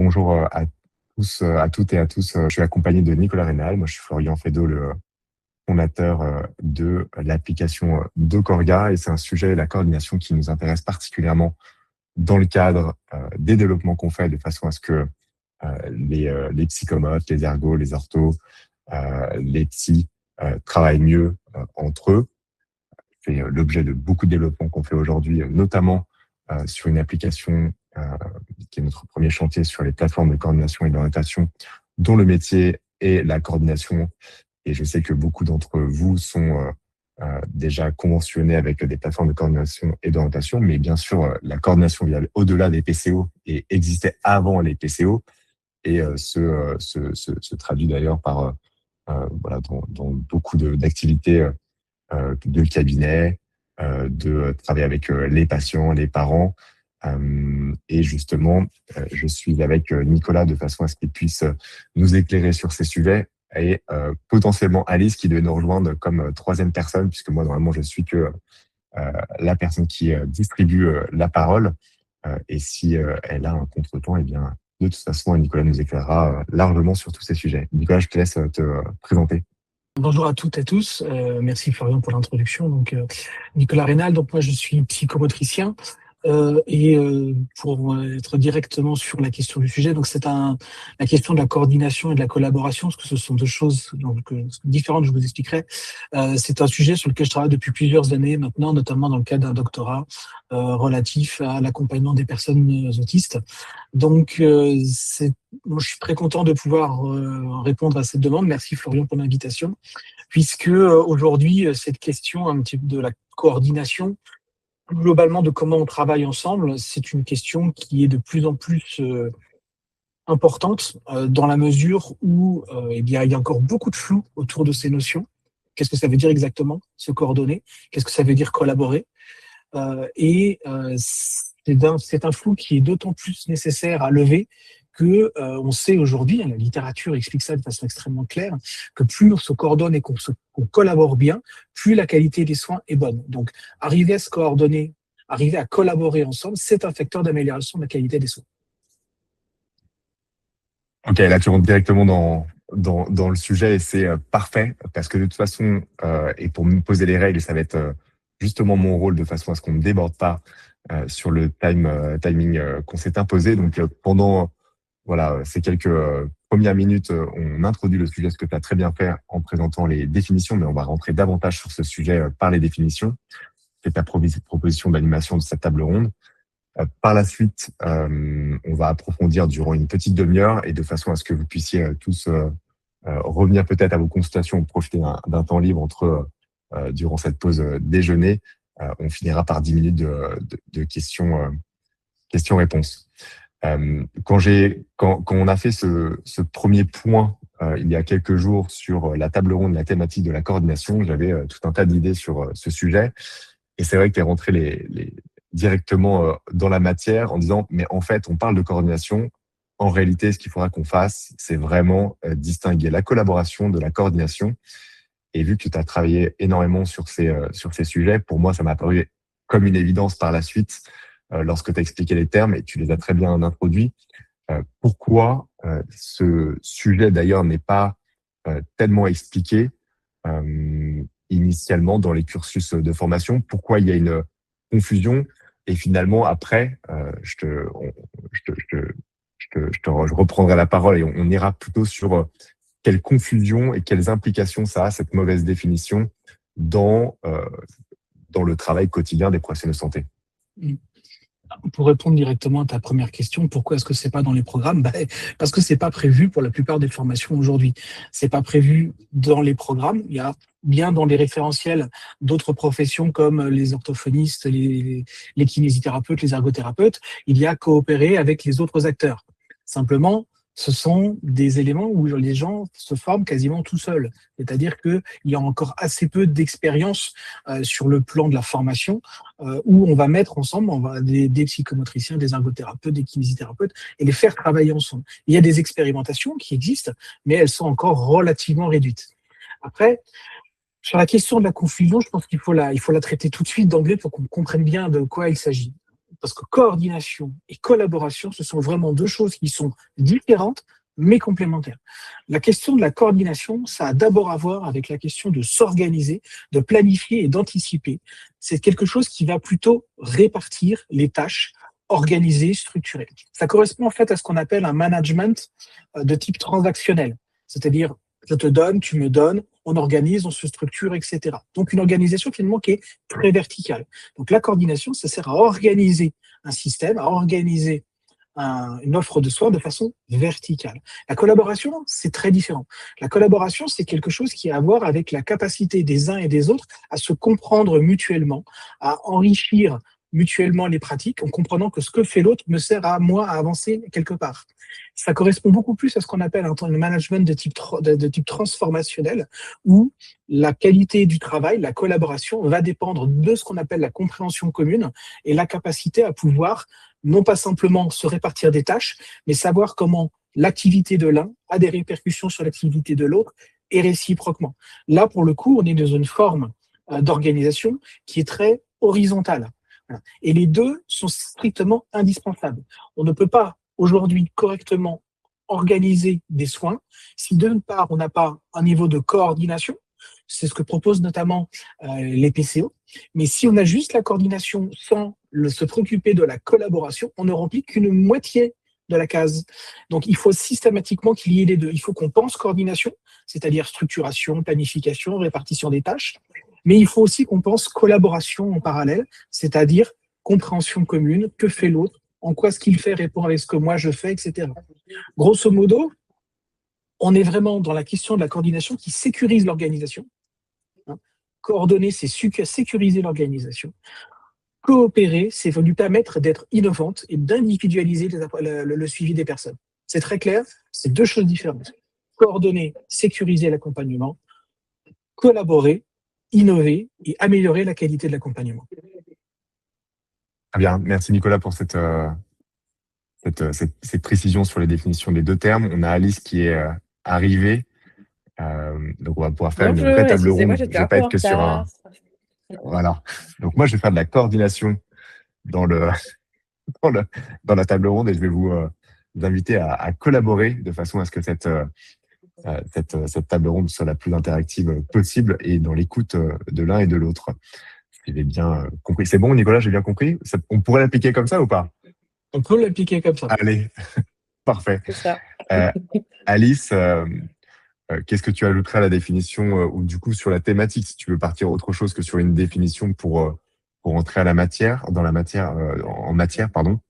bonjour à tous, à toutes et à tous. Je suis accompagné de Nicolas Rénal. Moi, je suis Florian Fedot, le fondateur de l'application Docorga. Et c'est un sujet, la coordination, qui nous intéresse particulièrement dans le cadre des développements qu'on fait, de façon à ce que les psychomotes, les ergos, les orthos, les psys travaillent mieux entre eux. C'est l'objet de beaucoup de développements qu'on fait aujourd'hui, notamment sur une application qui est notre premier chantier sur les plateformes de coordination et d'orientation, dont le métier est la coordination. Et je sais que beaucoup d'entre vous sont déjà conventionnés avec des plateformes de coordination et d'orientation, mais bien sûr, la coordination via au-delà des PCO et existait avant les PCO et se traduit d'ailleurs par voilà, dans beaucoup d'activités de cabinet, de travailler avec les patients, les parents. Et justement, je suis avec Nicolas de façon à ce qu'il puisse nous éclairer sur ces sujets et potentiellement Alice qui devait nous rejoindre comme troisième personne, puisque moi, normalement, je suis que la personne qui distribue la parole. Et si elle a un contretemps, eh bien, de toute façon, Nicolas nous éclairera largement sur tous ces sujets. Nicolas, je te laisse te présenter. Bonjour à toutes et à tous. Merci Florian pour l'introduction. Donc Nicolas Rénal. Donc moi je suis psychomotricien et pour être directement sur la question du sujet. Donc c'est la question de la coordination et de la collaboration, parce que ce sont deux choses donc différentes. Je vous expliquerai. C'est un sujet sur lequel je travaille depuis plusieurs années maintenant, notamment dans le cadre d'un doctorat relatif à l'accompagnement des personnes autistes. Donc moi, je suis très content de pouvoir répondre à cette demande. Merci Florian pour l'invitation, puisque aujourd'hui, cette question un petit peu de la coordination, globalement de comment on travaille ensemble, c'est une question qui est de plus en plus importante dans la mesure où eh bien, il y a encore beaucoup de flou autour de ces notions. Qu'est-ce que ça veut dire exactement, se coordonner? Qu'est-ce que ça veut dire collaborer? C'est un flou qui est d'autant plus nécessaire à lever que on sait aujourd'hui, la littérature explique ça de façon extrêmement claire, que plus on se coordonne et qu'on collabore bien, plus la qualité des soins est bonne. Donc, arriver à se coordonner, arriver à collaborer ensemble, c'est un facteur d'amélioration de la qualité des soins. Ok, là tu rentres directement dans le sujet et c'est parfait parce que de toute façon, et pour me poser les règles, ça va être justement mon rôle de façon à ce qu'on ne déborde pas sur le timing qu'on s'est imposé. Donc pendant voilà, ces quelques premières minutes, on introduit le sujet, ce que tu as très bien fait en présentant les définitions, mais on va rentrer davantage sur ce sujet par les définitions. C'est ta proposition d'animation de cette table ronde. Par la suite, on va approfondir durant une petite demi-heure et de façon à ce que vous puissiez tous revenir peut-être à vos consultations ou profiter d'un temps libre durant cette pause déjeuner. On finira par 10 minutes de questions-réponses. Quand on a fait ce premier point il y a quelques jours sur la table ronde, la thématique de la coordination, j'avais tout un tas d'idées sur ce sujet. Et c'est vrai que tu es rentré directement dans la matière en disant, mais en fait, on parle de coordination. En réalité, ce qu'il faudra qu'on fasse, c'est vraiment distinguer la collaboration de la coordination. Et vu que tu as travaillé énormément sur ces sujets, pour moi, ça m'a paru comme une évidence par la suite, lorsque tu as expliqué les termes, et tu les as très bien introduits. Pourquoi ce sujet, d'ailleurs, n'est pas tellement expliqué initialement dans les cursus de formation? Pourquoi il y a une confusion? Et finalement, après, je reprendrai la parole et on ira plutôt sur quelle confusion et quelles implications ça a, cette mauvaise définition, dans le travail quotidien des professionnels de santé. Pour répondre directement à ta première question, pourquoi est-ce que c'est pas dans les programmes? Parce que c'est pas prévu pour la plupart des formations aujourd'hui. C'est pas prévu dans les programmes. Il y a bien dans les référentiels d'autres professions comme les orthophonistes, les kinésithérapeutes, les ergothérapeutes. Il y a coopérer avec les autres acteurs. Simplement, ce sont des éléments où les gens se forment quasiment tout seuls. C'est-à-dire qu'il y a encore assez peu d'expérience sur le plan de la formation où on va mettre ensemble des psychomotriciens, des ergothérapeutes, des kinésithérapeutes et les faire travailler ensemble. Il y a des expérimentations qui existent, mais elles sont encore relativement réduites. Après, sur la question de la confusion, je pense qu'il faut la traiter tout de suite d'emblée pour qu'on comprenne bien de quoi il s'agit. parce que coordination et collaboration, ce sont vraiment deux choses qui sont différentes, mais complémentaires. La question de la coordination, ça a d'abord à voir avec la question de s'organiser, de planifier et d'anticiper. C'est quelque chose qui va plutôt répartir les tâches, organiser, structurer. Ça correspond en fait à ce qu'on appelle un management de type transactionnel, c'est-à-dire je te donne, tu me donnes, on organise, on se structure, etc. Donc une organisation finalement qui est très verticale. Donc la coordination, ça sert à organiser un système, à organiser une offre de soins de façon verticale. La collaboration, c'est très différent. La collaboration, c'est quelque chose qui a à voir avec la capacité des uns et des autres à se comprendre mutuellement, à enrichir mutuellement les pratiques en comprenant que ce que fait l'autre me sert à moi à avancer quelque part. Ça correspond beaucoup plus à ce qu'on appelle un management de type transformationnel où la qualité du travail, la collaboration va dépendre de ce qu'on appelle la compréhension commune et la capacité à pouvoir non pas simplement se répartir des tâches, mais savoir comment l'activité de l'un a des répercussions sur l'activité de l'autre et réciproquement. Là, pour le coup, on est dans une forme d'organisation qui est très horizontale. Voilà. Et les deux sont strictement indispensables. On ne peut pas aujourd'hui correctement organiser des soins si d'une part on n'a pas un niveau de coordination, c'est ce que proposent notamment les PCO, mais si on a juste la coordination sans se préoccuper de la collaboration, on ne remplit qu'une moitié de la case. Donc il faut systématiquement qu'il y ait les deux. Il faut qu'on pense coordination, c'est-à-dire structuration, planification, répartition des tâches, mais il faut aussi qu'on pense collaboration en parallèle, c'est-à-dire compréhension commune, que fait l'autre, en quoi ce qu'il fait répond avec ce que moi je fais, etc. Grosso modo, on est vraiment dans la question de la coordination qui sécurise l'organisation. Coordonner, c'est sécuriser l'organisation. Coopérer, c'est lui permettre d'être innovante et d'individualiser le suivi des personnes. C'est très clair, c'est deux choses différentes. Coordonner, sécuriser l'accompagnement. Collaborer, innover et améliorer la qualité de l'accompagnement. Très bien, merci Nicolas pour cette précision sur les définitions des deux termes. On a Alice qui est arrivée. Donc, on va pouvoir faire une vraie table ronde. Je ne vais pas être que sur un. Voilà. Donc, moi, je vais faire de la coordination dans la table ronde et je vais vous inviter à collaborer de façon à ce que cette table ronde soit la plus interactive possible et dans l'écoute de l'un et de l'autre. J'ai bien compris. C'est bon, Nicolas, j'ai bien compris? On pourrait l'appliquer comme ça ou pas? On peut l'appliquer comme ça. Allez, parfait. C'est ça. Alice, qu'est-ce que tu ajouterais à la définition ou du coup sur la thématique, si tu veux partir autre chose que sur une définition pour entrer à la matière, en matière, pardon?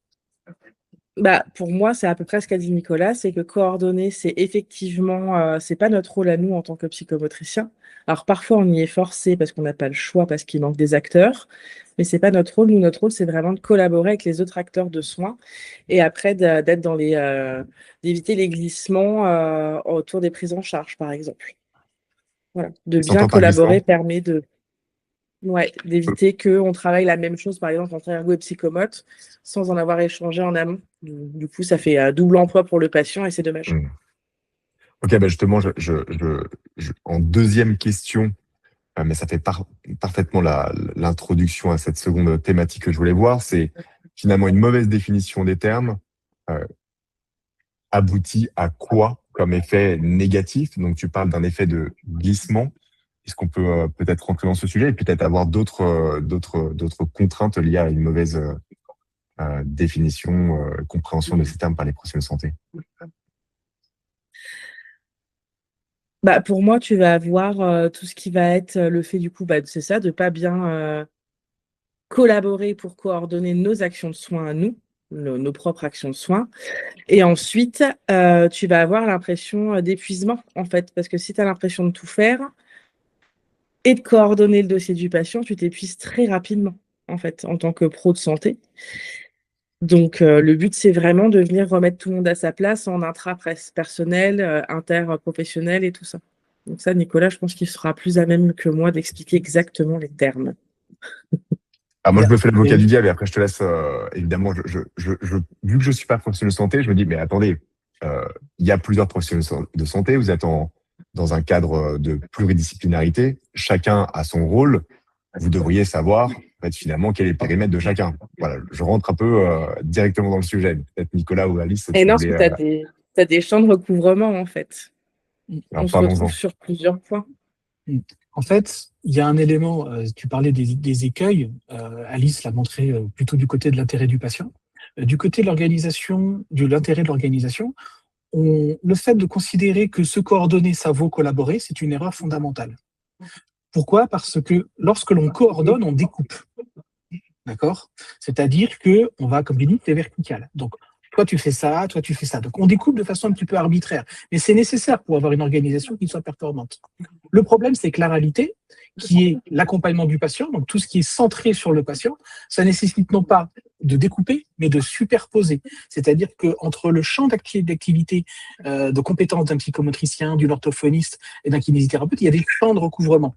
Bah, pour moi, c'est à peu près ce qu'a dit Nicolas, c'est que coordonner, c'est effectivement, c'est pas notre rôle à nous en tant que psychomotriciens. Alors parfois, on y est forcé parce qu'on n'a pas le choix, parce qu'il manque des acteurs, mais c'est pas notre rôle. Nous, notre rôle, c'est vraiment de collaborer avec les autres acteurs de soins et après d'être dans d'éviter les glissements autour des prises en charge, par exemple. Voilà. De bien collaborer permet d'éviter qu'on travaille la même chose, par exemple, entre ergo et psychomote, sans en avoir échangé en amont. Du coup, ça fait double emploi pour le patient et c'est dommage. Ok, justement, en deuxième question, mais ça fait parfaitement l'introduction à cette seconde thématique que je voulais voir, c'est finalement une mauvaise définition des termes aboutit à quoi comme effet négatif? Donc, tu parles d'un effet de glissement. Est-ce qu'on peut peut-être rentrer dans ce sujet et peut-être avoir d'autres contraintes liées à une mauvaise définition, compréhension de ces termes par les professionnels de santé? Pour moi, tu vas avoir tout ce qui va être le fait du coup, c'est ça, de ne pas bien collaborer pour coordonner nos actions de soins à nous, nos propres actions de soins. Et ensuite, tu vas avoir l'impression d'épuisement, en fait, parce que si tu as l'impression de tout faire, et de coordonner le dossier du patient, tu t'épuises très rapidement, en fait, en tant que pro de santé. Donc, le but, c'est vraiment de venir remettre tout le monde à sa place en intra-personnel, interprofessionnel et tout ça. Donc ça, Nicolas, je pense qu'il sera plus à même que moi d'expliquer exactement les termes. Moi, je me fais l'avocat du diable et après, je te laisse, évidemment, vu que je ne suis pas professionnel de santé, je me dis, mais attendez, il y a plusieurs professionnels de santé, vous êtes dans un cadre de pluridisciplinarité, chacun a son rôle, vous devriez savoir En fait, finalement, quel est le périmètre de chacun? Voilà, je rentre un peu directement dans le sujet. Peut-être Nicolas ou Alice, Et tu non, parce voulais... que tu as des champs de recouvrement, en fait. On alors, se retrouve parlons-en. sur plusieurs points. En fait, il y a un élément, tu parlais des écueils, Alice l'a montré plutôt du côté de l'intérêt du patient. Du côté de l'organisation, de l'intérêt de l'organisation, le fait de considérer que se coordonner, ça vaut collaborer, c'est une erreur fondamentale. Pourquoi? Parce que lorsque l'on coordonne, on découpe. D'accord? C'est-à-dire que on va, comme je l'ai dit, c'est vertical. Donc, toi, tu fais ça, toi, tu fais ça. Donc, on découpe de façon un petit peu arbitraire. Mais c'est nécessaire pour avoir une organisation qui soit performante. Le problème, c'est que la réalité, qui est l'accompagnement du patient, donc tout ce qui est centré sur le patient, ça nécessite non pas de découper, mais de superposer. C'est-à-dire qu'entre le champ d'activité, de compétences d'un psychomotricien, d'une orthophoniste et d'un kinésithérapeute, il y a des champs de recouvrement.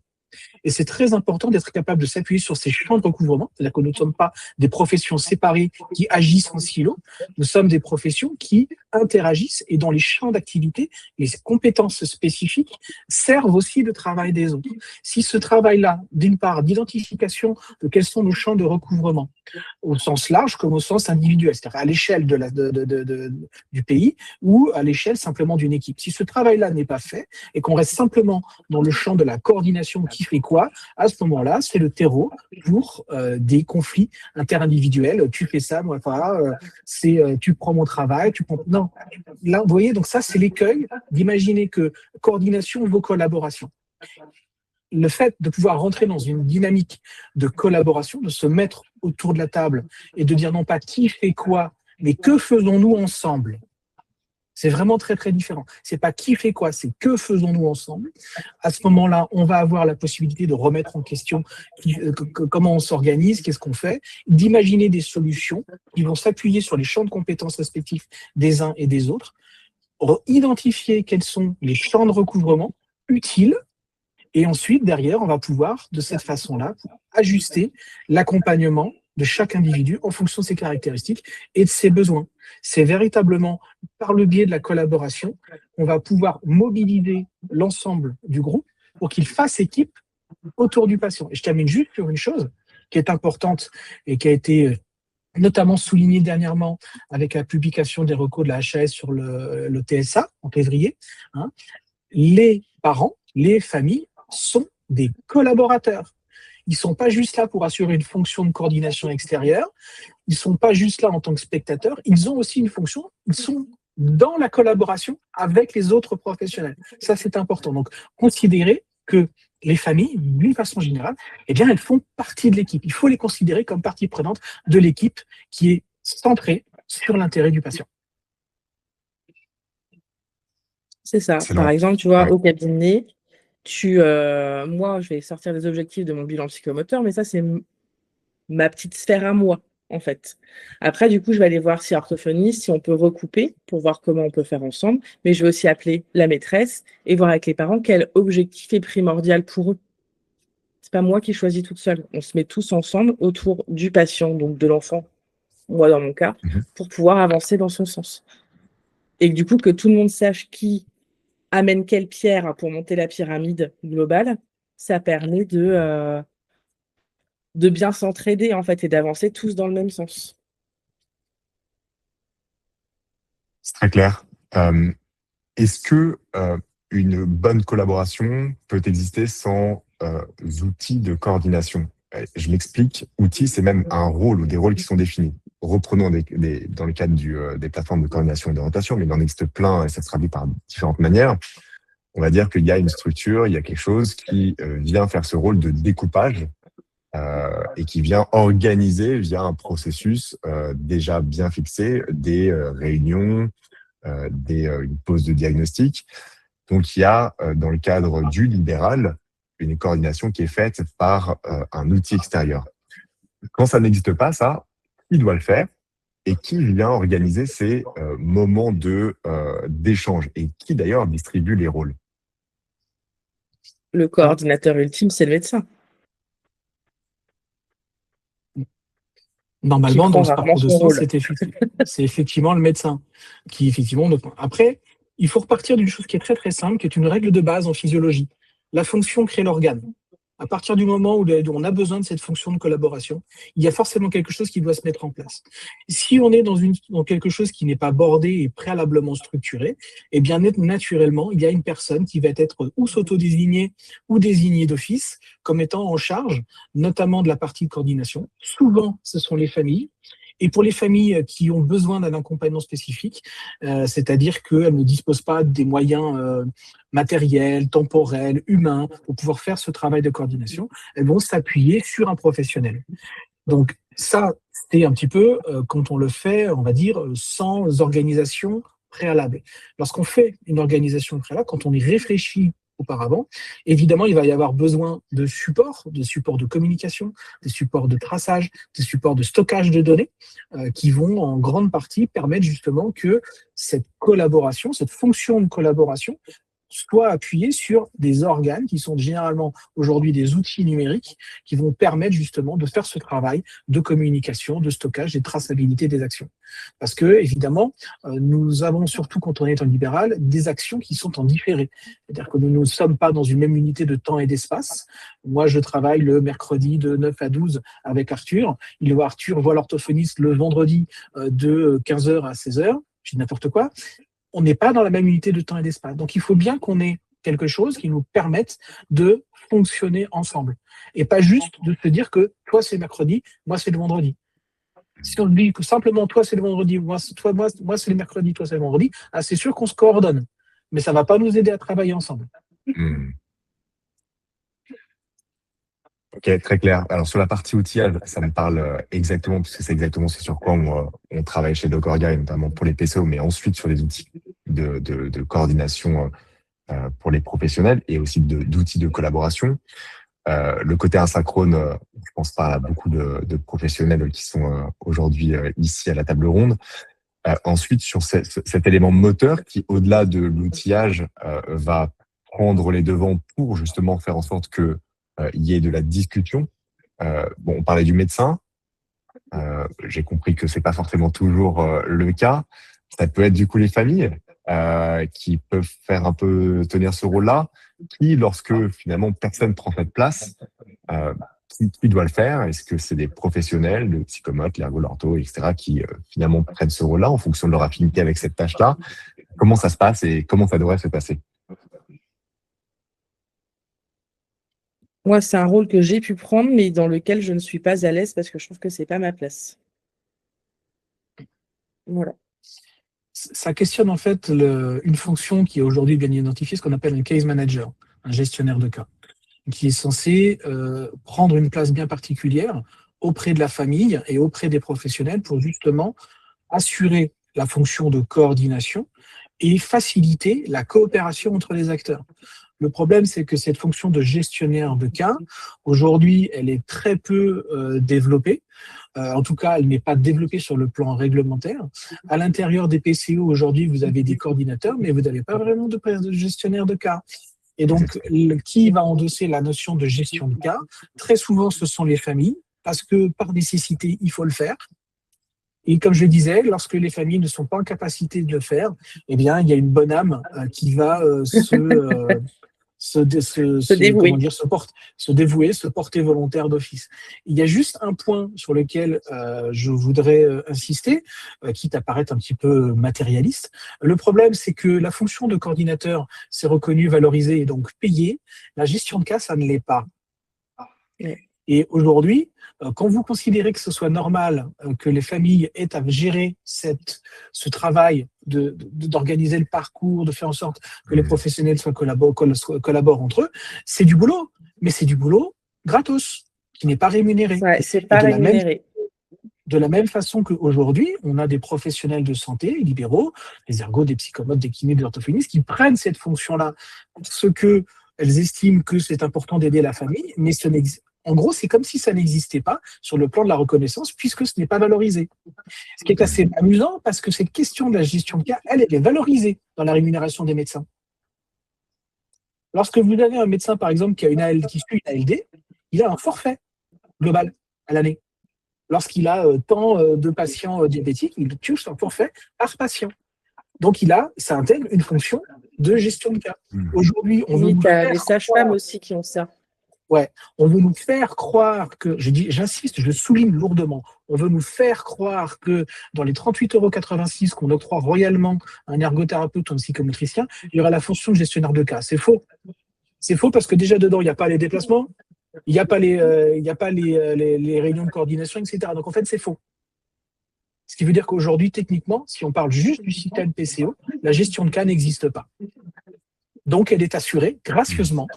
Et c'est très important d'être capable de s'appuyer sur ces champs de recouvrement. C'est-à-dire que nous ne sommes pas des professions séparées qui agissent en silo. Nous sommes des professions qui interagissent et dont les champs d'activité, les compétences spécifiques servent aussi le travail des autres. Si ce travail-là, d'une part, d'identification de quels sont nos champs de recouvrement, au sens large comme au sens individuel, c'est-à-dire à l'échelle du pays ou à l'échelle simplement d'une équipe. Si ce travail-là n'est pas fait et qu'on reste simplement dans le champ de la coordination qui fait quoi, à ce moment-là, c'est le terreau pour des conflits interindividuels. Tu fais ça, moi pas. Tu prends mon travail, tu prends... Non. Là, vous voyez, donc ça, c'est l'écueil d'imaginer que coordination vaut collaboration. Le fait de pouvoir rentrer dans une dynamique de collaboration, de se mettre autour de la table et de dire non pas qui fait quoi, mais que faisons-nous ensemble. C'est vraiment très, très différent. C'est pas qui fait quoi, c'est que faisons-nous ensemble. À ce moment-là, on va avoir la possibilité de remettre en question comment on s'organise, qu'est-ce qu'on fait, d'imaginer des solutions qui vont s'appuyer sur les champs de compétences respectifs des uns et des autres, identifier quels sont les champs de recouvrement utiles. Et ensuite, derrière, on va pouvoir, de cette façon-là, ajuster l'accompagnement de chaque individu en fonction de ses caractéristiques et de ses besoins. C'est véritablement par le biais de la collaboration qu'on va pouvoir mobiliser l'ensemble du groupe pour qu'il fasse équipe autour du patient. Et je termine juste sur une chose qui est importante et qui a été notamment soulignée dernièrement avec la publication des recos de la HAS sur le TSA en février. Les parents, les familles sont des collaborateurs. Ils ne sont pas juste là pour assurer une fonction de coordination extérieure. Ils ne sont pas juste là en tant que spectateurs. Ils ont aussi une fonction. Ils sont dans la collaboration avec les autres professionnels. Ça, c'est important. Donc, considérer que les familles, d'une façon générale, eh bien, elles font partie de l'équipe. Il faut les considérer comme partie prenante de l'équipe qui est centrée sur l'intérêt du patient. C'est ça. Excellent. Par exemple, tu vois, Ouais. au cabinet, moi, je vais sortir les objectifs de mon bilan psychomoteur, mais ça, c'est ma petite sphère à moi, en fait. Après, du coup, je vais aller voir si orthophoniste, si on peut recouper pour voir comment on peut faire ensemble, mais je vais aussi appeler la maîtresse et voir avec les parents quel objectif est primordial pour eux. C'est pas moi qui choisis toute seule. On se met tous ensemble autour du patient, donc de l'enfant, moi dans mon cas, pour pouvoir avancer dans son sens. Et du coup, que tout le monde sache qui amène quelle pierre pour monter la pyramide globale, ça permet de bien s'entraider en fait et d'avancer tous dans le même sens. C'est très clair. Est-ce que une bonne collaboration peut exister sans outils de coordination? Je m'explique. Outils, c'est même un rôle ou des rôles qui sont définis. Reprenons dans le cadre des plateformes de coordination et d'orientation, mais il en existe plein et ça se traduit par différentes manières. On va dire qu'il y a une structure, il y a quelque chose qui vient faire ce rôle de découpage et qui vient organiser via un processus déjà bien fixé des réunions, une pause de diagnostic. Donc, il y a, dans le cadre du libéral, une coordination qui est faite par un outil extérieur. Quand ça n'existe pas, ça, qui doit le faire et qui vient organiser ces moments d'échange et qui, d'ailleurs, distribue les rôles? Le coordinateur ultime, c'est le médecin. Normalement, dans ce parcours de soins, c'est effectivement le médecin qui, effectivement... Après, il faut repartir d'une chose qui est très, très simple, qui est une règle de base en physiologie. La fonction crée l'organe. À partir du moment où on a besoin de cette fonction de collaboration, il y a forcément quelque chose qui doit se mettre en place. Si on est dans quelque chose qui n'est pas bordé et préalablement structuré, eh bien naturellement, il y a une personne qui va être ou s'auto-désignée ou désignée d'office comme étant en charge, notamment de la partie de coordination. Souvent, ce sont les familles. Et pour les familles qui ont besoin d'un accompagnement spécifique, c'est-à-dire qu'elles ne disposent pas des moyens matériels, temporels, humains pour pouvoir faire ce travail de coordination, elles vont s'appuyer sur un professionnel. Donc ça, c'est un petit peu quand on le fait, on va dire, sans organisation préalable. Lorsqu'on fait une organisation préalable, quand on y réfléchit auparavant, évidemment, il va y avoir besoin de supports de communication, des supports de traçage, des supports de stockage de données qui vont en grande partie permettre justement que cette collaboration, cette fonction de collaboration soit appuyée sur des organes qui sont généralement aujourd'hui des outils numériques qui vont permettre justement de faire ce travail de communication, de stockage et de traçabilité des actions. Parce que, évidemment, nous avons surtout quand on est en libéral des actions qui sont en différé. C'est-à-dire que nous ne sommes pas dans une même unité de temps et d'espace. Moi, je travaille le mercredi de 9 à 12 avec Arthur. Arthur voit l'orthophoniste le vendredi de 15h à 16h. Je dis n'importe quoi. On n'est pas dans la même unité de temps et d'espace. Donc, il faut bien qu'on ait quelque chose qui nous permette de fonctionner ensemble. Et pas juste de se dire que toi, c'est mercredi, moi, c'est le vendredi. Si on dit que simplement toi, c'est le vendredi, moi, c'est le mercredi, toi, c'est le vendredi, c'est sûr qu'on se coordonne. Mais ça ne va pas nous aider à travailler ensemble. Ok, très clair. Alors sur la partie outillage, ça me parle exactement, puisque c'est exactement ce sur quoi on travaille chez Docorga, et notamment pour les PCO, mais ensuite sur les outils de coordination pour les professionnels et aussi d'outils de collaboration. Le côté asynchrone, je pense pas à beaucoup de professionnels qui sont aujourd'hui ici à la table ronde. Ensuite, sur cet élément moteur qui, au-delà de l'outillage, va prendre les devants pour justement faire en sorte que il y ait de la discussion. On parlait du médecin. J'ai compris que c'est pas forcément toujours le cas. Ça peut être du coup les familles qui peuvent faire un peu tenir ce rôle-là, qui, lorsque finalement personne prend cette place, qui doit le faire? Est-ce que c'est des professionnels, le psychomote, l'ergo-ortho, etc., qui finalement prennent ce rôle-là en fonction de leur affinité avec cette tâche-là? Comment ça se passe et comment ça devrait se passer? Moi, c'est un rôle que j'ai pu prendre, mais dans lequel je ne suis pas à l'aise parce que je trouve que c'est pas ma place. Voilà. Ça questionne en fait une fonction qui est aujourd'hui bien identifiée, ce qu'on appelle un case manager, un gestionnaire de cas, qui est censé prendre une place bien particulière auprès de la famille et auprès des professionnels pour justement assurer la fonction de coordination et faciliter la coopération entre les acteurs. Le problème, c'est que cette fonction de gestionnaire de cas, aujourd'hui, elle est très peu développée. En tout cas, elle n'est pas développée sur le plan réglementaire. À l'intérieur des PCO, aujourd'hui, vous avez des coordinateurs, mais vous n'avez pas vraiment de gestionnaire de cas. Et donc, qui va endosser la notion de gestion de cas? Très souvent, ce sont les familles, parce que par nécessité, il faut le faire. Et comme je le disais, lorsque les familles ne sont pas en capacité de le faire, eh bien, il y a une bonne âme qui va se dévouer, se porter volontaire d'office. Il y a juste un point sur lequel je voudrais insister, quitte à paraître un petit peu matérialiste. Le problème, c'est que la fonction de coordinateur, c'est reconnu, valorisé et donc payé. La gestion de cas, ça ne l'est pas. Et aujourd'hui, quand vous considérez que ce soit normal que les familles aient à gérer ce travail d'organiser le parcours, de faire en sorte que les professionnels collaborent entre eux, c'est du boulot, mais c'est du boulot gratos, qui n'est pas rémunéré. Ouais, c'est pas rémunéré. De la même façon qu'aujourd'hui, on a des professionnels de santé libéraux, des ergots, des psychomotes, des kinés, des orthophonistes, qui prennent cette fonction-là parce qu'elles estiment que c'est important d'aider la famille, mais en gros, c'est comme si ça n'existait pas sur le plan de la reconnaissance, puisque ce n'est pas valorisé. Ce qui est assez amusant, parce que cette question de la gestion de cas, elle est valorisée dans la rémunération des médecins. Lorsque vous avez un médecin, par exemple, qui suit une ALD, il a un forfait global à l'année. Lorsqu'il a tant de patients diabétiques, il touche un forfait par patient. Donc, ça intègre une fonction de gestion de cas. Aujourd'hui, on veut tu as les sages-femmes aussi qui ont ça. Ouais, on veut nous faire croire que, j'insiste, je souligne lourdement, on veut nous faire croire que dans les 38,86 € qu'on octroie royalement à un ergothérapeute ou un psychomotricien, il y aura la fonction de gestionnaire de cas. C'est faux. C'est faux parce que déjà dedans, il n'y a pas les déplacements, il n'y a pas les réunions de coordination, etc. Donc en fait, c'est faux. Ce qui veut dire qu'aujourd'hui, techniquement, si on parle juste du système PCO, la gestion de cas n'existe pas. Donc elle est assurée gracieusement,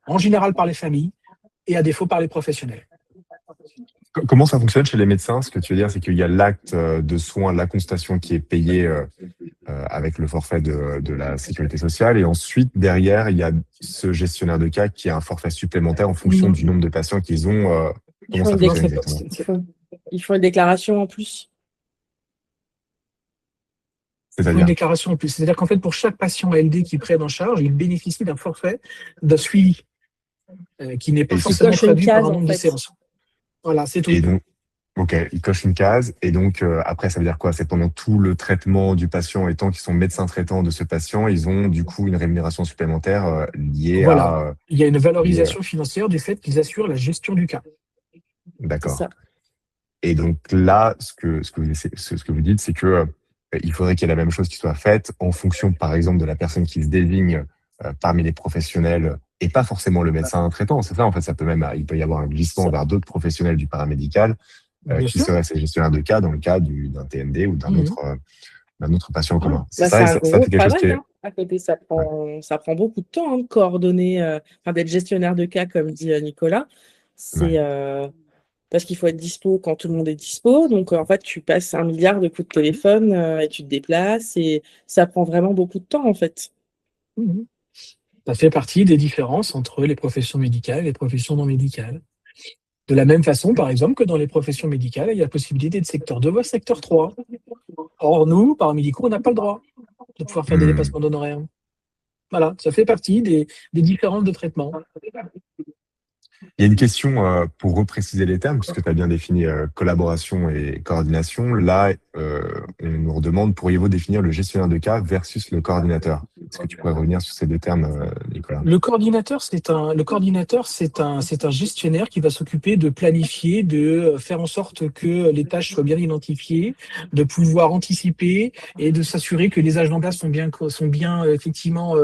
en général par les familles et à défaut par les professionnels. Comment ça fonctionne chez les médecins? Ce que tu veux dire, c'est qu'il y a l'acte de soins, la consultation qui est payé avec le forfait de la sécurité sociale. Et ensuite, derrière, il y a ce gestionnaire de cas qui a un forfait supplémentaire en fonction du nombre de patients qu'ils ont. Comment ça fonctionne exactement? Ils font une déclaration en plus. Il faut une déclaration en plus. C'est-à-dire qu'en fait, pour chaque patient ALD qui prenne en charge, il bénéficie d'un forfait de suivi qui n'est pas forcément traduit par un nombre de séances. Voilà, c'est tout. Et donc, ok, ils cochent une case. Et donc, après, ça veut dire quoi? C'est pendant tout le traitement du patient, et tant qu'ils sont médecins traitants de ce patient, ils ont du coup une rémunération supplémentaire liée à... Il y a une valorisation financière du fait qu'ils assurent la gestion du cas. D'accord. Et donc là, ce que vous dites, c'est que il faudrait qu'il y ait la même chose qui soit faite en fonction, par exemple, de la personne qui se désigne parmi les professionnels et pas forcément le médecin traitant. C'est ça, en fait, il peut y avoir un glissement vers d'autres professionnels du paramédical qui seraient ces gestionnaires de cas dans le cas d'un TND ou d'un autre patient commun. Ça fait quelque chose qui est... À côté, ça prend beaucoup de temps de coordonner, d'être gestionnaire de cas, comme dit Nicolas. C'est parce qu'il faut être dispo quand tout le monde est dispo. Donc, en fait, tu passes 1 milliard de coups de téléphone et tu te déplaces et ça prend vraiment beaucoup de temps, en fait. Ça fait partie des différences entre les professions médicales et les professions non médicales. De la même façon, par exemple, que dans les professions médicales, il y a la possibilité de secteur 2 voire secteur 3. Or, nous, paramédicaux, on n'a pas le droit de pouvoir faire des dépassements d'honoraires. Voilà, ça fait partie des différences de traitement. Il y a une question pour repréciser les termes, puisque tu as bien défini collaboration et coordination. Là, on nous redemande, pourriez-vous définir le gestionnaire de cas versus le coordinateur? Est-ce que tu pourrais revenir sur ces deux termes, Nicolas? Le coordinateur, c'est un gestionnaire qui va s'occuper de planifier, de faire en sorte que les tâches soient bien identifiées, de pouvoir anticiper et de s'assurer que les agendas sont bien effectivement,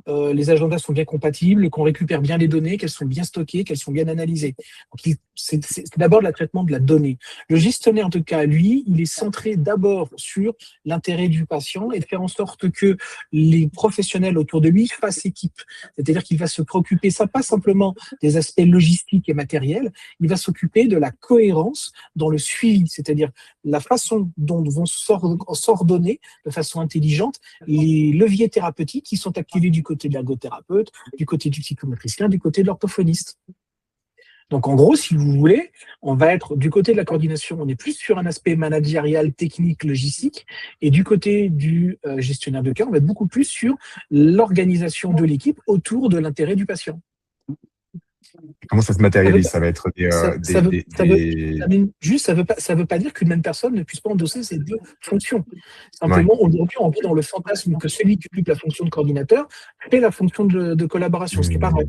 les agendas sont bien compatibles, qu'on récupère bien les données, qu'elles sont bien stockées, qu'elles sont bien analysées. Donc, c'est d'abord le traitement de la donnée. Le gestionnaire de cas, lui, il est centré d'abord sur l'intérêt du patient et de faire en sorte que les professionnels autour de lui fassent équipe. C'est-à-dire qu'il va se préoccuper, ça pas simplement des aspects logistiques et matériels, il va s'occuper de la cohérence dans le suivi, c'est-à-dire la façon dont vont s'ordonner de façon intelligente les leviers thérapeutiques qui sont activés du côté de l'ergothérapeute, du côté du psychomotricien, du côté de l'orthophoniste. Donc, en gros, si vous voulez, on va être du côté de la coordination, on est plus sur un aspect managérial, technique, logistique, et du côté du gestionnaire de cas, on va être beaucoup plus sur l'organisation de l'équipe autour de l'intérêt du patient. Comment ça se matérialise? Ça va être ça veut pas dire qu'une même personne ne puisse pas endosser ces deux fonctions. Simplement, aujourd'hui, on vit dans le fantasme que celui qui occupe la fonction de coordinateur fait la fonction de collaboration, ce qui n'est pas vrai.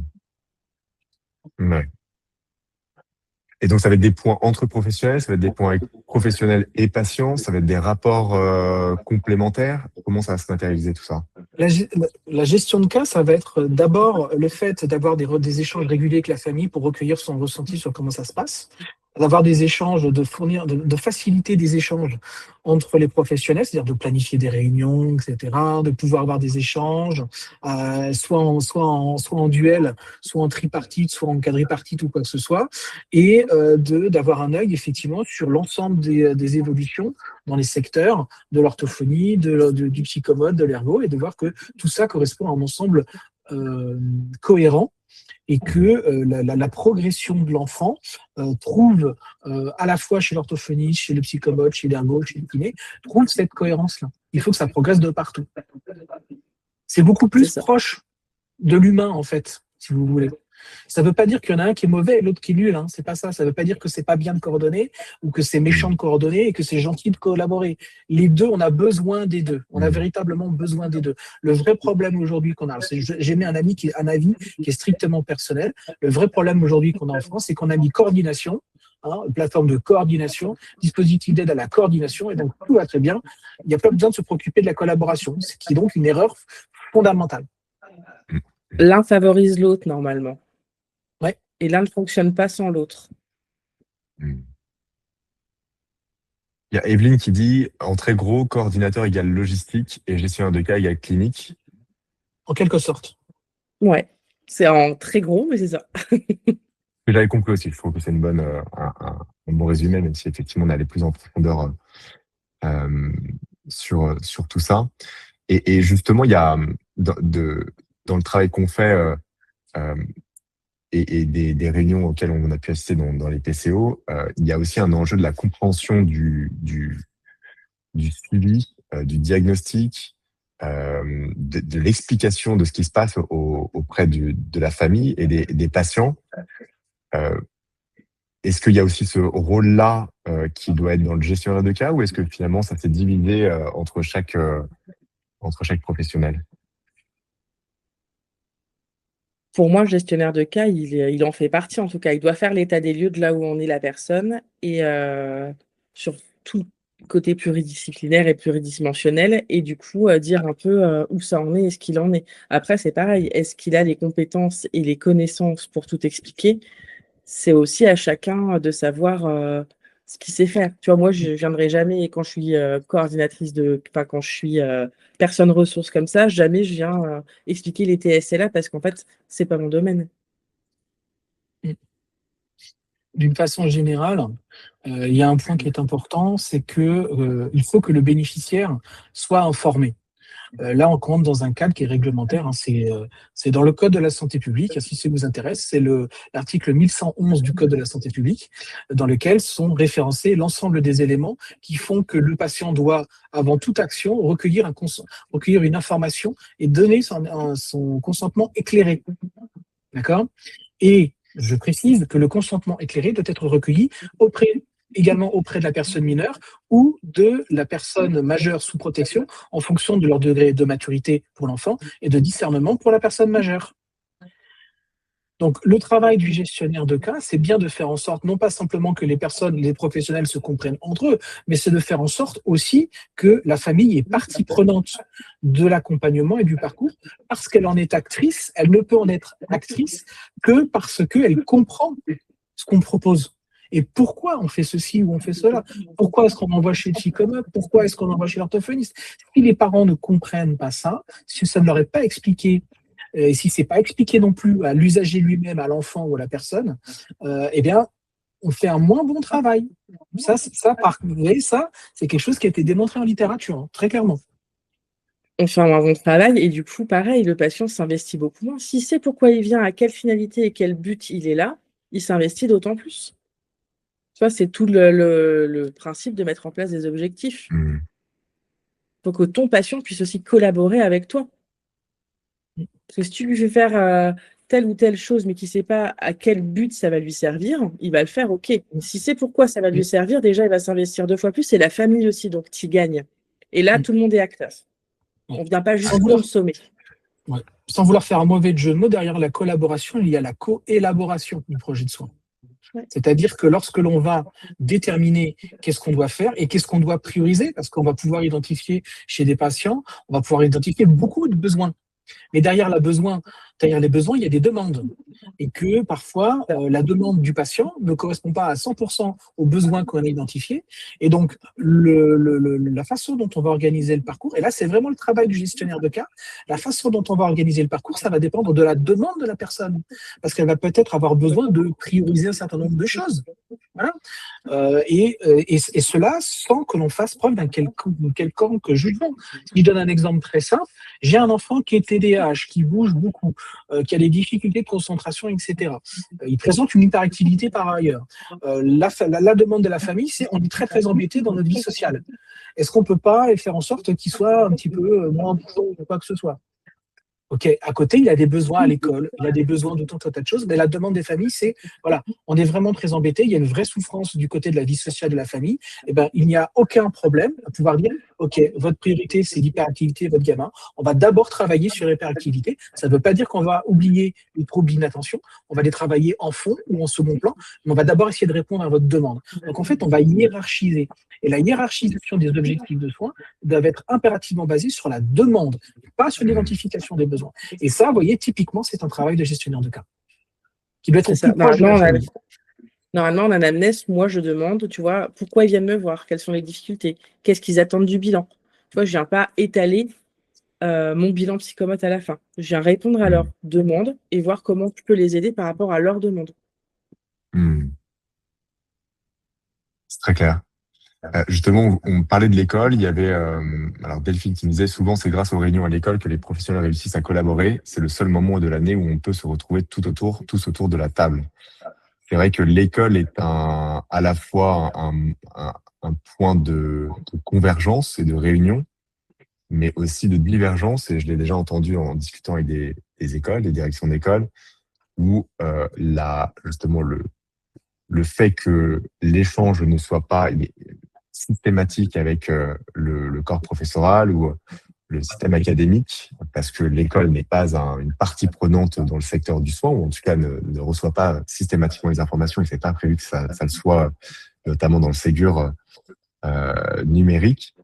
Ouais. Et donc, ça va être des points entre professionnels, ça va être des points avec professionnels et patients, ça va être des rapports complémentaires. Comment ça va se matérialiser tout ça? La gestion de cas, ça va être d'abord le fait d'avoir des échanges réguliers avec la famille pour recueillir son ressenti sur comment ça se passe, d'avoir des échanges, de faciliter des échanges entre les professionnels, c'est-à-dire de planifier des réunions, etc., de pouvoir avoir des échanges, soit en duel, soit en tripartite, soit en quadripartite ou quoi que ce soit, et d'avoir un œil effectivement sur l'ensemble des évolutions dans les secteurs de l'orthophonie, du psychomote, de l'ergo, et de voir que tout ça correspond à un ensemble cohérent et que la progression de l'enfant trouve à la fois chez l'orthophoniste, chez le psychomote, chez l'ergo, chez le kiné, trouve cette cohérence-là. Il faut que ça progresse de partout. C'est beaucoup plus proche de l'humain, en fait, si vous voulez. Ça ne veut pas dire qu'il y en a un qui est mauvais et l'autre qui est nul. Hein. C'est pas ça. Ça ne veut pas dire que c'est pas bien de coordonner ou que c'est méchant de coordonner et que c'est gentil de collaborer. Les deux, on a besoin des deux. On a véritablement besoin des deux. Le vrai problème aujourd'hui qu'on a, j'ai mis un avis qui est strictement personnel. Le vrai problème aujourd'hui qu'on a en France, c'est qu'on a mis coordination, une plateforme de coordination, dispositif d'aide à la coordination, et donc tout va très bien. Il n'y a pas besoin de se préoccuper de la collaboration, ce qui est donc une erreur fondamentale. L'un favorise l'autre normalement. Ouais. Et l'un ne fonctionne pas sans l'autre. Il y a Evelyne qui dit, en très gros, coordinateur égale logistique et gestionnaire de cas égale clinique. En quelque sorte. Ouais, c'est en très gros, mais c'est ça. J'avais compris aussi, je trouve que c'est un bon résumé, même si effectivement on allait plus en profondeur sur tout ça. Et justement, il y a dans le travail qu'on fait et des réunions auxquelles on a pu assister dans les PCO, il y a aussi un enjeu de la compréhension du suivi, du diagnostic, de l'explication de ce qui se passe auprès de la famille et des patients. Est-ce qu'il y a aussi ce rôle-là qui doit être dans le gestionnaire de cas, ou est-ce que finalement ça s'est divisé entre chaque professionnel? Pour moi, le gestionnaire de cas, il en fait partie en tout cas. Il doit faire l'état des lieux de là où en est la personne et sur tout côté pluridisciplinaire et pluridimensionnel, et du coup dire un peu où ça en est et ce qu'il en est. Après, c'est pareil. Est-ce qu'il a les compétences et les connaissances pour tout expliquer? C'est aussi à chacun de savoir ce qu'il sait faire. Tu vois, moi, je ne viendrai jamais, quand je suis coordinatrice quand je suis personne ressource comme ça, jamais je viens expliquer les TSLA parce qu'en fait, c'est pas mon domaine. D'une façon générale, il y a un point qui est important, c'est que il faut que le bénéficiaire soit informé. Là, on rentre dans un cadre qui est réglementaire. Hein, c'est dans le Code de la santé publique. Si ça vous intéresse, c'est l'article 1111 du Code de la santé publique, dans lequel sont référencés l'ensemble des éléments qui font que le patient doit, avant toute action, recueillir une information et donner son consentement éclairé. D'accord ? Et je précise que le consentement éclairé doit être recueilli également auprès de la personne mineure ou de la personne majeure sous protection en fonction de leur degré de maturité pour l'enfant et de discernement pour la personne majeure. Donc, le travail du gestionnaire de cas, c'est bien de faire en sorte, non pas simplement que les professionnels se comprennent entre eux, mais c'est de faire en sorte aussi que la famille est partie prenante de l'accompagnement et du parcours, parce qu'elle en est actrice. Elle ne peut en être actrice que parce qu'elle comprend ce qu'on propose. Et pourquoi on fait ceci ou on fait cela? Pourquoi est-ce qu'on envoie chez le psychologue? Pourquoi est-ce qu'on envoie chez l'orthophoniste? Si les parents ne comprennent pas ça, si ça ne leur est pas expliqué, et si c'est pas expliqué non plus à l'usager lui-même, à l'enfant ou à la personne, eh bien, on fait un moins bon travail. Ça, c'est quelque chose qui a été démontré en littérature, hein, très clairement. On fait un moins bon travail et du coup, pareil, le patient s'investit beaucoup moins. S'il sait pourquoi il vient, à quelle finalité et quel but il est là, il s'investit d'autant plus. Tu vois, c'est tout le principe de mettre en place des objectifs. Il faut que ton patient puisse aussi collaborer avec toi. Parce que si tu lui fais faire telle ou telle chose, mais qu'il ne sait pas à quel but ça va lui servir, il va le faire, ok. Si c'est pourquoi ça va lui servir, déjà, il va s'investir 2 fois plus. Et la famille aussi, donc tu gagnes. Et là, tout le monde est acteur. On ne vient pas juste consommer. Ouais. Sans vouloir faire un mauvais jeu de mots, derrière la collaboration, il y a la co-élaboration du projet de soins. Ouais. C'est-à-dire que lorsque l'on va déterminer qu'est-ce qu'on doit faire et qu'est-ce qu'on doit prioriser, parce qu'on va pouvoir identifier chez des patients, on va pouvoir identifier beaucoup de besoins. Mais derrière les besoins, il y a des demandes. Et que parfois, la demande du patient ne correspond pas à 100% aux besoins qu'on a identifiés. Et donc, la façon dont on va organiser le parcours, et là, c'est vraiment le travail du gestionnaire de cas, la façon dont on va organiser le parcours, ça va dépendre de la demande de la personne. Parce qu'elle va peut-être avoir besoin de prioriser un certain nombre de choses. Voilà. Et cela sans que l'on fasse preuve d'un quelconque jugement. Si je donne un exemple très simple, j'ai un enfant qui est TDAH, qui bouge beaucoup, qui a des difficultés de concentration, etc. Il présente une hyperactivité par ailleurs. La demande de la famille, c'est on est très très embêté dans notre vie sociale. Est-ce qu'on ne peut pas faire en sorte qu'il soit un petit peu moins bougeant ou quoi que ce soit? Ok, à côté, il a des besoins à l'école, il a des besoins de tout un tas de choses, mais la demande des familles, c'est, voilà, on est vraiment très embêté, il y a une vraie souffrance du côté de la vie sociale de la famille, et ben, il n'y a aucun problème à pouvoir dire, ok, votre priorité, c'est l'hyperactivité de votre gamin, on va d'abord travailler sur l'hyperactivité, ça ne veut pas dire qu'on va oublier les troubles d'inattention, on va les travailler en fond ou en second plan, mais on va d'abord essayer de répondre à votre demande. Donc, en fait, on va hiérarchiser. Et la hiérarchisation des objectifs de soins doit être impérativement basée sur la demande, pas sur l'identification des besoins. Et ça, vous voyez, typiquement, c'est un travail de gestionnaire de cas qui doit être plus proche de la famille. Normalement, en anamnèse, moi, je demande, tu vois, pourquoi ils viennent me voir, quelles sont les difficultés, qu'est-ce qu'ils attendent du bilan. Tu vois, je ne viens pas étaler mon bilan psychomote à la fin. Je viens répondre à leurs demandes et voir comment tu peux les aider par rapport à leurs demandes. C'est très clair. Justement, on parlait de l'école. Il y avait alors Delphine qui me disait souvent c'est grâce aux réunions à l'école que les professionnels réussissent à collaborer. C'est le seul moment de l'année où on peut se retrouver tous autour de la table. C'est vrai que l'école est à la fois un point de convergence et de réunion, mais aussi de divergence. Et je l'ai déjà entendu en discutant avec des écoles, des directions d'école, où justement le fait que l'échange ne soit pas systématique avec le corps professoral ou le système académique, parce que l'école n'est pas une partie prenante dans le secteur du soin, ou en tout cas ne reçoit pas systématiquement les informations, et c'est pas prévu que ça le soit, notamment dans le Ségur numérique.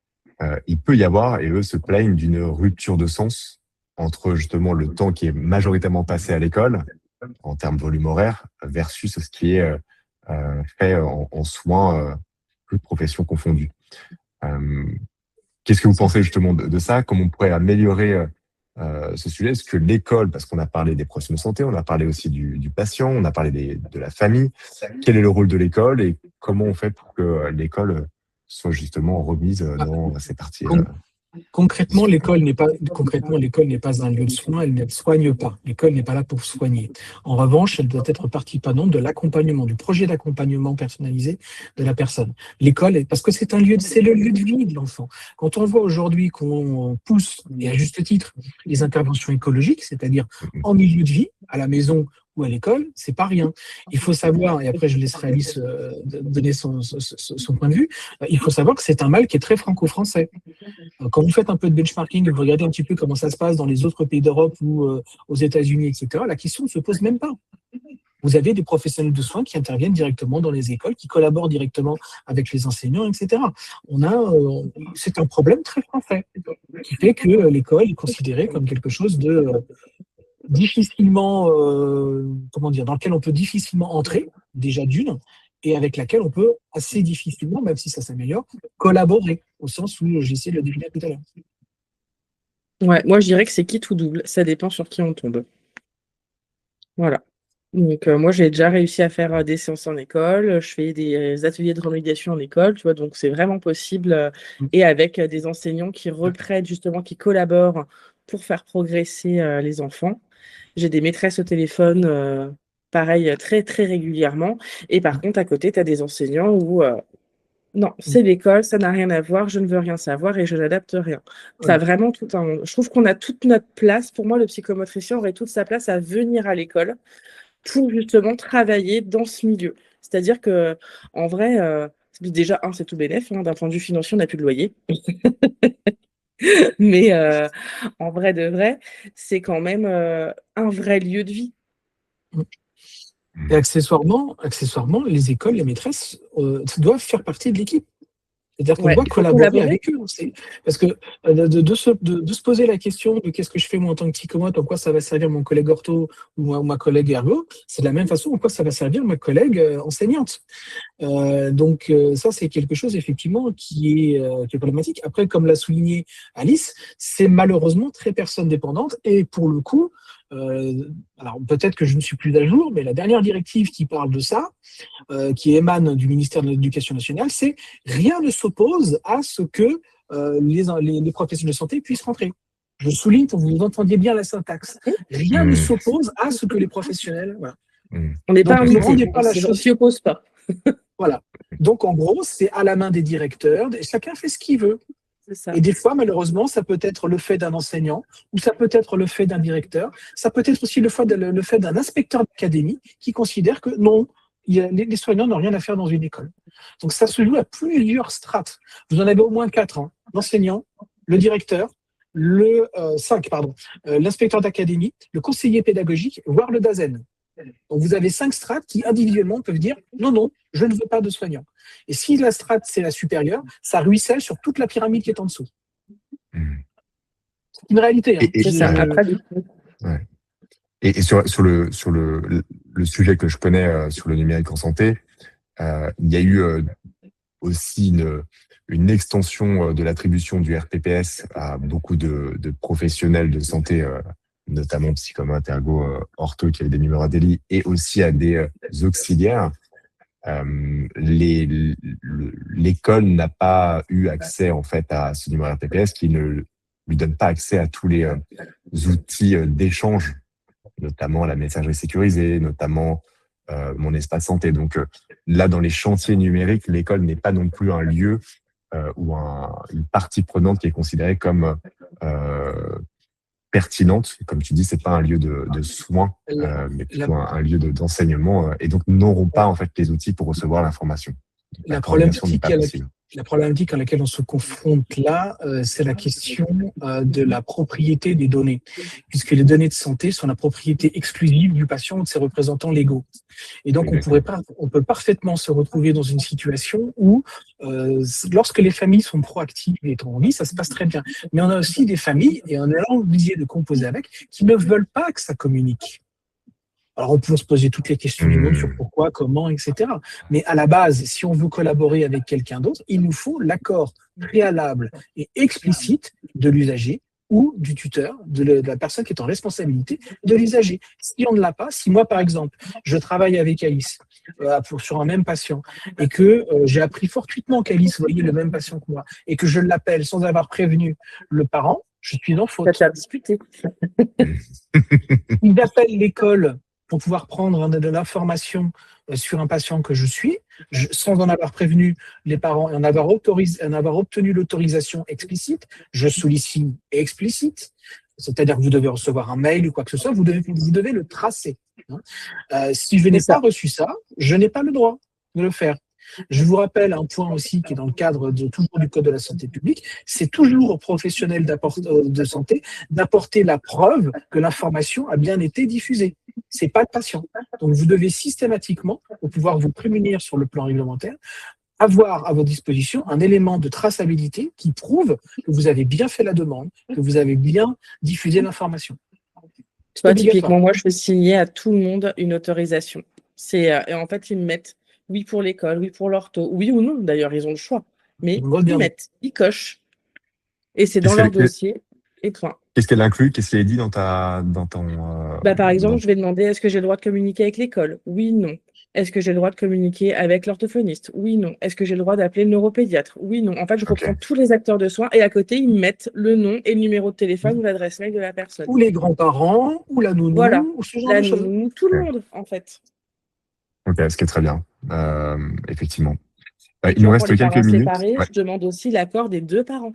Il peut y avoir, et eux se plaignent d'une rupture de sens entre justement le temps qui est majoritairement passé à l'école, en termes de volume horaire, versus ce qui est fait en soins, toutes professions confondues. Qu'est-ce que vous pensez justement de ça? Comment on pourrait améliorer ce sujet? Est-ce que l'école, parce qu'on a parlé des professionnels de santé, on a parlé aussi du patient, on a parlé de la famille, quel est le rôle de l'école et comment on fait pour que l'école soit justement remise dans ces parties Concrètement, l'école n'est pas un lieu de soins, elle ne soigne pas. L'école n'est pas là pour soigner. En revanche, elle doit être partie prenante de l'accompagnement, du projet d'accompagnement personnalisé de la personne. L'école, parce que c'est le lieu de vie de l'enfant. Quand on voit aujourd'hui qu'on pousse, et à juste titre, les interventions écologiques, c'est-à-dire en milieu de vie, à la maison ou à l'école, c'est pas rien. Il faut savoir, et après je laisserai Alice donner son point de vue, il faut savoir que c'est un mal qui est très franco-français. Quand vous faites un peu de benchmarking et vous regardez un petit peu comment ça se passe dans les autres pays d'Europe ou aux États-Unis, etc., la question ne se pose même pas. Vous avez des professionnels de soins qui interviennent directement dans les écoles, qui collaborent directement avec les enseignants, etc. C'est un problème très français qui fait que l'école est considérée comme quelque chose de difficilement, dans lequel on peut difficilement entrer, déjà d'une, et avec laquelle on peut assez difficilement, même si ça s'améliore, collaborer, au sens où j'ai essayé de le définir tout à l'heure. Ouais, moi je dirais que c'est quitte ou double, ça dépend sur qui on tombe. Voilà. Donc moi j'ai déjà réussi à faire des séances en école, je fais des ateliers de remédiation en école, tu vois, donc c'est vraiment possible, et avec des enseignants qui reprennent justement, qui collaborent pour faire progresser les enfants. J'ai des maîtresses au téléphone, pareil, très, très régulièrement. Et par contre, à côté, tu as des enseignants où non, c'est l'école, ça n'a rien à voir, je ne veux rien savoir et je n'adapte rien. Ça a vraiment tout un monde. Je trouve qu'on a toute notre place. Pour moi, le psychomotricien aurait toute sa place à venir à l'école pour justement travailler dans ce milieu. C'est-à-dire que, en vrai, déjà, c'est tout bénef, d'un point de vue financier, on n'a plus de loyer. Mais en vrai de vrai, c'est quand même un vrai lieu de vie. Et accessoirement, les écoles, les maîtresses doivent faire partie de l'équipe. C'est-à-dire qu'on doit collaborer avec eux. Parce que de se poser la question de qu'est-ce que je fais moi en tant que psychomote, en quoi ça va servir mon collègue ortho ou ma collègue ergo, c'est de la même façon en quoi ça va servir ma collègue enseignante. Donc ça, c'est quelque chose effectivement qui est problématique. Après, comme l'a souligné Alice, c'est malheureusement très personne dépendante et pour le coup, alors peut-être que je ne suis plus à jour, mais la dernière directive qui parle de ça, qui émane du ministère de l'Éducation nationale, c'est rien ne s'oppose à ce que les professionnels de santé puissent rentrer. Je souligne pour que vous entendiez bien la syntaxe. Rien ne s'oppose à ce que les professionnels. Voilà. On n'est pas invité, on ne s'y oppose pas. Voilà. Donc en gros, c'est à la main des directeurs, chacun fait ce qu'il veut. C'est ça. Et des fois, malheureusement, ça peut être le fait d'un enseignant, ou ça peut être le fait d'un directeur, ça peut être aussi le fait d'un inspecteur d'académie qui considère que non, les soignants n'ont rien à faire dans une école. Donc ça se joue à plusieurs strates. Vous en avez au moins 4, hein. L'enseignant, le directeur, l'inspecteur d'académie, le conseiller pédagogique, voire le DAZEN. Donc vous avez 5 strates qui individuellement peuvent dire non, non, je ne veux pas de soignants. Et si la strate c'est la supérieure, ça ruisselle sur toute la pyramide qui est en dessous. C'est une réalité. Hein. C'est ça. Après, ouais. Et sur le sujet que je connais sur le numérique en santé, il y a eu aussi une extension de l'attribution du RPPS à beaucoup de professionnels de santé, notamment psychomotes, ergo, ortho, qui avaient des numéros ADELI, et aussi à des auxiliaires. L'école n'a pas eu accès en fait à ce numéro RPPS qui ne lui donne pas accès à tous les outils d'échange, notamment la messagerie sécurisée, notamment mon espace santé. Donc là, dans les chantiers numériques, l'école n'est pas non plus un lieu ou une partie prenante qui est considérée comme pertinente. Comme tu dis, c'est pas un lieu de soins, mais plutôt un lieu d'enseignement, et donc n'auront pas en fait les outils pour recevoir l'information. La problématique à laquelle on se confronte là, c'est la question de la propriété des données, puisque les données de santé sont la propriété exclusive du patient ou de ses représentants légaux. Et donc, on peut parfaitement se retrouver dans une situation où, lorsque les familles sont proactives et ont envie, ça se passe très bien. Mais on a aussi des familles, et on est obligé de composer avec, qui ne veulent pas que ça communique. Alors, on peut se poser toutes les questions du monde sur pourquoi, comment, etc. Mais à la base, si on veut collaborer avec quelqu'un d'autre, il nous faut l'accord préalable et explicite de l'usager ou du tuteur, de la personne qui est en responsabilité de l'usager. Si on ne l'a pas, si moi, par exemple, je travaille avec Alice sur un même patient et que j'ai appris fortuitement qu'Alice voyait le même patient que moi et que je l'appelle sans avoir prévenu le parent, je suis en faute. Ça t'a disputé. Il appelle l'école pour pouvoir prendre de l'information sur un patient que je suis, sans en avoir prévenu les parents et en avoir obtenu l'autorisation explicite, je sollicite explicite, c'est-à-dire que vous devez recevoir un mail ou quoi que ce soit, vous devez le tracer. Si je n'ai pas reçu ça, je n'ai pas le droit de le faire. Je vous rappelle un point aussi qui est dans le cadre toujours du Code de la santé publique, c'est toujours aux professionnels de santé d'apporter la preuve que l'information a bien été diffusée. C'est pas le patient. Donc vous devez systématiquement, pour pouvoir vous prémunir sur le plan réglementaire, avoir à votre disposition un élément de traçabilité qui prouve que vous avez bien fait la demande, que vous avez bien diffusé l'information. Typiquement, moi, je fais signer à tout le monde une autorisation. Et en fait, ils me mettent oui pour l'école, oui pour l'ortho, oui ou non, d'ailleurs, ils ont le choix. Mais ils cochent. Et c'est dans leur dossier, et point. Qu'est-ce qu'elle inclut? Qu'est-ce qui est dit dans ton... Par exemple, je vais demander, est-ce que j'ai le droit de communiquer avec l'école? Oui, non. Est-ce que j'ai le droit de communiquer avec l'orthophoniste? Oui, non. Est-ce que j'ai le droit d'appeler le neuropédiatre? Oui, non. En fait, je reprends tous les acteurs de soins et à côté, ils me mettent le nom et le numéro de téléphone ou l'adresse mail de la personne. Ou les grands-parents, ou la nounou, ou ce genre de choses. La nounou, tout le monde, en fait. Ok, ce qui est très bien, effectivement. Il nous reste quelques minutes. Séparés, je demande aussi l'accord des 2 parents.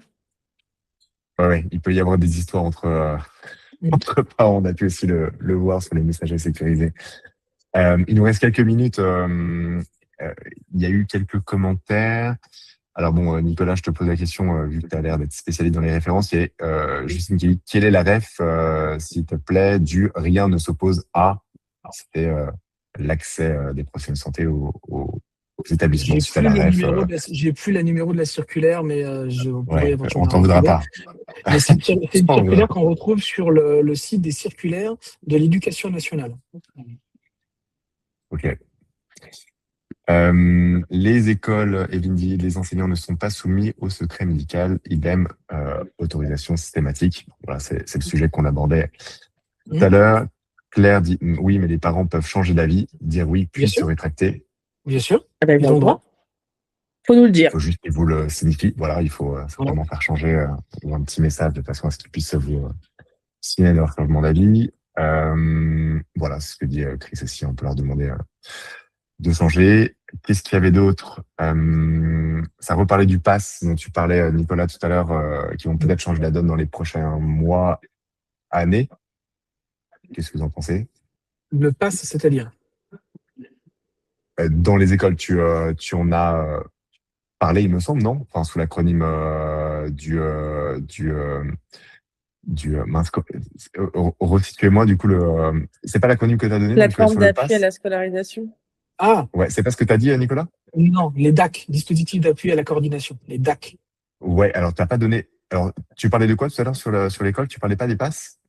Ouais, il peut y avoir des histoires entre parents. On a pu aussi le voir sur les messageries sécurisés. Il nous reste quelques minutes. Il y a eu quelques commentaires. Alors bon, Nicolas, je te pose la question, vu que tu as l'air d'être spécialiste dans les références. Il y a Justine qui dit, quelle est la ref, s'il te plaît, du « rien ne s'oppose à ». C'était l'accès des professionnels de santé aux établissements. J'ai plus la numéro de la circulaire, mais on t'en voudra pas. Mais c'est une circulaire qu'on retrouve sur le site des circulaires de l'Éducation nationale. Ok. Les écoles, Evelyne dit, les enseignants ne sont pas soumis au secret médical, idem autorisation systématique. Voilà, c'est le sujet qu'on abordait tout à l'heure. Claire dit oui, mais les parents peuvent changer d'avis, dire oui, puis se rétracter. Bien sûr. Ils ont le droit. Il faut nous le dire. Il faut juste qu'ils vous le signifient. Voilà, il faut vraiment faire changer un petit message de façon à ce qu'ils puissent vous signaler leur changement d'avis. Voilà, c'est ce que dit Chris aussi. On peut leur demander de changer. Qu'est-ce qu'il y avait d'autre? Ça reparlait du pass dont tu parlais, Nicolas, tout à l'heure, qui vont peut-être changer la donne dans les prochains mois, années. Qu'est-ce que vous en pensez? Le pass, c'est-à-dire? Dans les écoles, tu en as parlé, il me semble, non? Enfin, sous l'acronyme mince, resituez-moi du coup c'est pas l'acronyme que tu as donné donc Plateforme sur le d'appui à pass? la scolarisation. Ah, Ouais, c'est pas ce que tu as dit, Nicolas? non, les DAC, dispositifs d'appui à la coordination, les DAC. Ouais, alors t'as pas donné. Alors, tu parlais de quoi tout à l'heure sur l'école? Tu parlais pas des passes?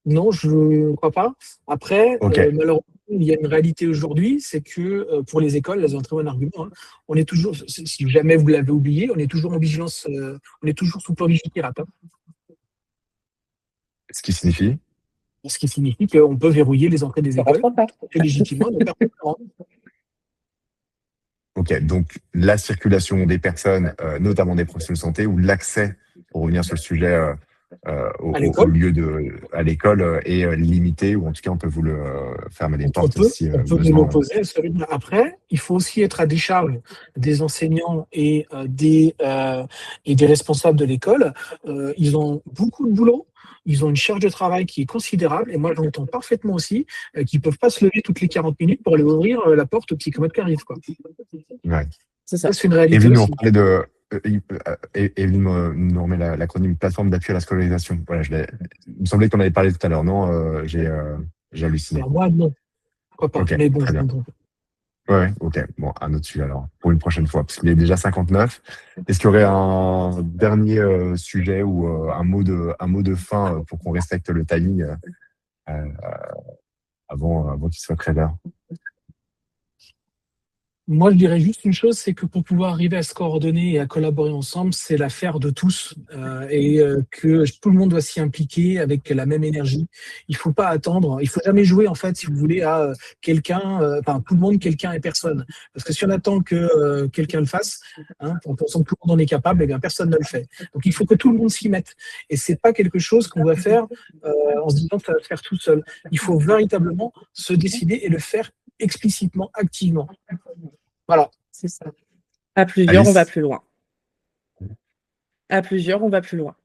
Non, je ne crois pas. Après, Ok, malheureusement, il y a une réalité aujourd'hui, c'est que pour les écoles, elles ont un très bon argument. Hein. On est toujours, si jamais vous l'avez oublié, on est toujours en vigilance, on est toujours sous plan Vigipirate. Hein. ce qui signifie? Ce qui signifie qu'on peut verrouiller les entrées des Ça écoles rentre pas. très légitimement. Donc, personne ne rentre. Ok, donc la circulation des personnes, notamment des professionnels de santé, ou l'accès, pour revenir sur le sujet, À au l'école, lieu à l'école est limité, ou en tout cas on peut vous le fermer les portes si on peut nous besoin. l'opposer à ce rythme. Après, il faut aussi être à décharge des enseignants et des responsables de l'école. Ils ont beaucoup de boulot. Ils ont une charge de travail qui est considérable. Et moi, j'entends parfaitement aussi qu'ils ne peuvent pas se lever toutes les 40 minutes pour aller ouvrir la porte au psychomètre qui arrive. Quoi. Ouais. C'est ça. Ça, c'est une réalité Evelyne, on aussi. parlait de. Evelyne nous remet l'acronyme plateforme d'appui à la scolarisation. Voilà, il me semblait qu'on avait parlé tout à l'heure, non? J'ai halluciné. Alors moi, non. Pourquoi pas? Ok, Mais bon, très je bien. comprends. Ouais, ok. Bon, un autre sujet alors, pour une prochaine fois, parce qu'il est déjà 59. Est-ce qu'il y aurait un dernier sujet ou un mot de fin pour qu'on respecte le timing euh, avant qu'il soit 13h? Moi, je dirais juste une chose, c'est que pour pouvoir arriver à se coordonner et à collaborer ensemble, c'est l'affaire de tous que tout le monde doit s'y impliquer avec la même énergie. Il faut pas attendre, il faut jamais jouer en fait, si vous voulez, à quelqu'un, enfin tout le monde, quelqu'un et personne. Parce que si on attend que quelqu'un le fasse, hein, en pensant que tout le monde en est capable, eh bien personne ne le fait. Donc il faut que tout le monde s'y mette. Et c'est pas quelque chose qu'on doit faire en se disant que ça va se faire tout seul. Il faut véritablement se décider et le faire explicitement, activement. Voilà. C'est ça. À plusieurs, on va Alice? plus loin. À plusieurs, on va plus loin.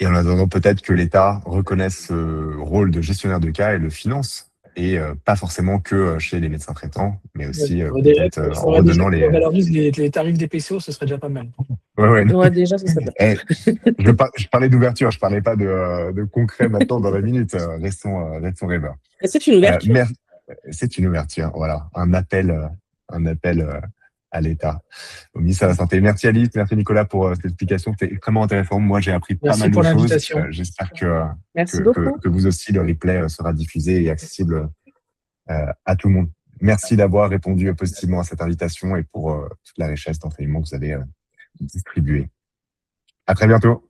Et en attendant, peut-être que l'État reconnaisse ce rôle de gestionnaire de cas et le finance. Et pas forcément que chez les médecins traitants, mais aussi peut-être en redonnant Si les. on valorise les tarifs des PCO, ce serait déjà pas mal. Ouais, ouais, non. Ouais, déjà, ce serait bien. Eh, je parlais d'ouverture, je parlais pas de concret maintenant dans la minute. Restons rêveurs. C'est une ouverture. C'est une ouverture, voilà, un appel à l'État, au ministère de la Santé. Merci Alice, merci Nicolas pour cette explication, c'était extrêmement intéressant. Moi, j'ai appris pas Merci mal de pour choses. l'invitation. J'espère Merci beaucoup. que vous aussi, le replay sera diffusé et accessible à tout le monde. Merci d'avoir répondu positivement à cette invitation et pour toute la richesse d'enseignement que vous avez distribuée. À très bientôt.